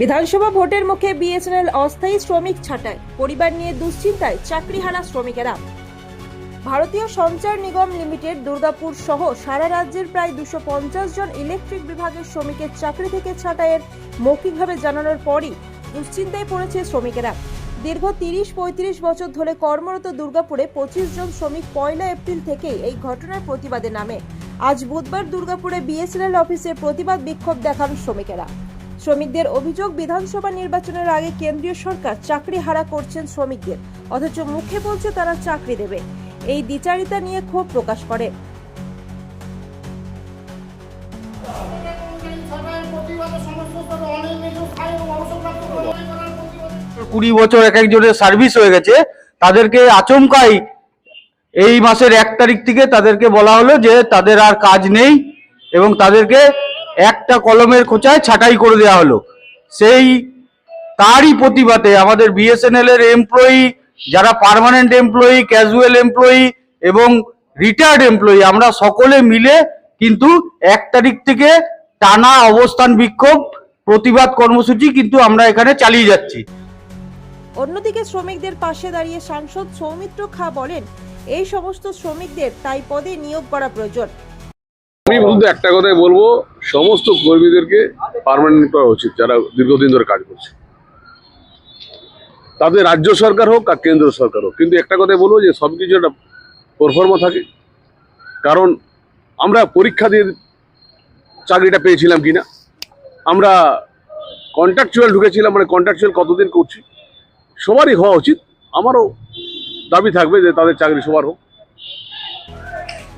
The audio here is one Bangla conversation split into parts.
বিধানসভা ভোটের মুখে বিএসএনএল অস্থায়ী শ্রমিক ছাঁটাই, পরিবার নিয়ে দুশ্চিন্তায় চাকরিহারা শ্রমিকেরা। ভারতীয় সঞ্চার নিগম লিমিটেড দুর্গাপুর সহ সারা রাজ্যের প্রায় 250 জন ইলেকট্রিক বিভাগের শ্রমিকের চাকরি থেকে ছাঁটাইয়ের মৌখিকভাবে জানানোর পরই দুশ্চিন্তায় পড়েছে শ্রমিকেরা। দীর্ঘ 30-35 বছর ধরে কর্মরত দুর্গাপুরে 25 জন শ্রমিক 1 এপ্রিল থেকেই এই ঘটনার প্রতিবাদে নামে। আজ বুধবার দুর্গাপুরে বিএসএনএল অফিসে প্রতিবাদ বিক্ষোভ দেখান শ্রমিকেরা। শ্রমিকদের অভিযোগ, বিধানসভা নির্বাচনের আগে কেন্দ্রীয় সরকার চাকরি হারা করছেন শ্রমিকদের, অথচ মুখে বলছে তারা চাকরি দেবে। এই দ্বিচারিতা নিয়ে ক্ষোভ প্রকাশ করে। 20 বছর এক একজনের সার্ভিস হয়ে গেছে, তাদেরকে আচমকাই এই মাসের 1 তারিখ থেকে তাদেরকে বলা হলো যে তাদের আর কাজ নেই এবং তাদেরকে একটা কলমের খোঁচায় ছাঁটাই করে দেওয়া হলো। তারই প্রতিবাদে আমাদের বিএসএনএল এর এমপ্লয়ি, যারা পার্মানেন্ট এমপ্লয়ি, ক্যাজুয়াল এমপ্লয়ি এবং রিটায়ার্ড এমপ্লয়ি, আমরা সকলে মিলে কিন্তু 1 তারিখ থেকে টানা অবস্থান বিক্ষোভ প্রতিবাদ কর্মসূচি কিন্তু আমরা এখানে চালিয়ে যাচ্ছি। অন্যদিকে শ্রমিকদের পাশে দাঁড়িয়ে সাংসদ সৌমিত্র খা বলেন, এই সমস্ত শ্রমিকদের তাই পদে নিয়োগ করা প্রয়োজন। আমি বলতে একটা কথাই বলবো, সমস্ত কর্মীদেরকে পার্মানেন্ট করা উচিত যারা দীর্ঘদিন ধরে কাজ করছে, তাদের রাজ্য সরকার হোক আর কেন্দ্র সরকার হোক। কিন্তু একটা কথাই বলবো যে সবকিছু একটা পারফরমা থাকে, কারণ আমরা পরীক্ষা দিয়ে চাকরিটা পেয়েছিলাম কিনা, আমরা কন্ট্রাকচুয়াল ঢুকেছিলাম, মানে কন্ট্রাকচুয়াল কতদিন করছি, সবারই হওয়া উচিত। আমারও দাবি থাকবে যে তাদের চাকরি সবার হোক।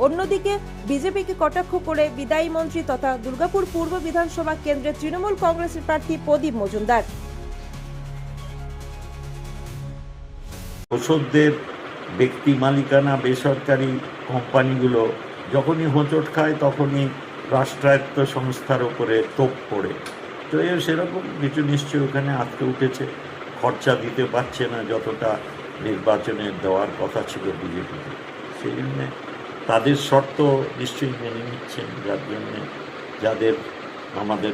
অন্যদিকে বিজেপিকে কটাক্ষ করে বিদায়ী মন্ত্রী তথা দুর্গাপুর পূর্ব বিধানসভা কেন্দ্রের তৃণমূল কংগ্রেসের প্রার্থী প্রদীপ মজুমদার। ওষুধদের ব্যক্তি মালিকানা বেসরকারি কোম্পানিগুলো যখনই হোঁচট খায় তখনই রাষ্ট্রায়ত্ত সংস্থার উপরে তোপ পড়ে। তো সেরকম কিছু নিশ্চয়ই ওখানে আটকে উঠেছে, খরচা দিতে পারছে না যতটা নির্বাচনে দেওয়ার কথা ছিল বিজেপিকে। সেই জন্যে তাদের শর্ত নিশ্চয়ই মেনে নিচ্ছেন, যার জন্যে যাদের আমাদের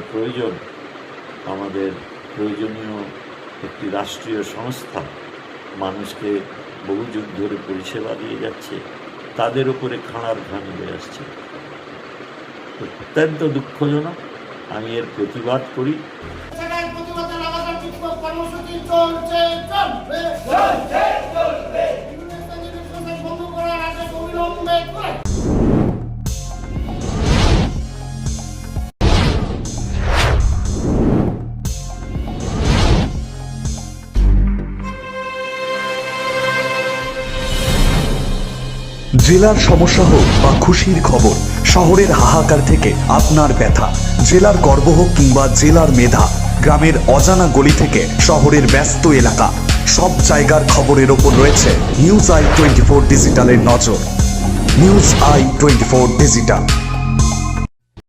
প্রয়োজনীয় একটি রাষ্ট্রীয় সংস্থা মানুষকে বহু যুগ ধরে পরিষেবা দিয়ে যাচ্ছে, তাদের উপরে খাঁড়ার ঘা নেমে আসছে। অত্যন্ত দুঃখজনক। আমি এর প্রতিবাদ করি। জেলার সমস্যা হোক বা খুশির খবর, শহরের হাহাকার থেকে আপনার ব্যথা, জেলার গর্ব হোক কিংবা জেলার মেধা, গ্রামের অজানা গলি থেকে শহরের ব্যস্ত এলাকা, সব জায়গার খবরের ওপর রয়েছে নিউজ আই 24 ডিজিটালের নজর। News I 24 digital.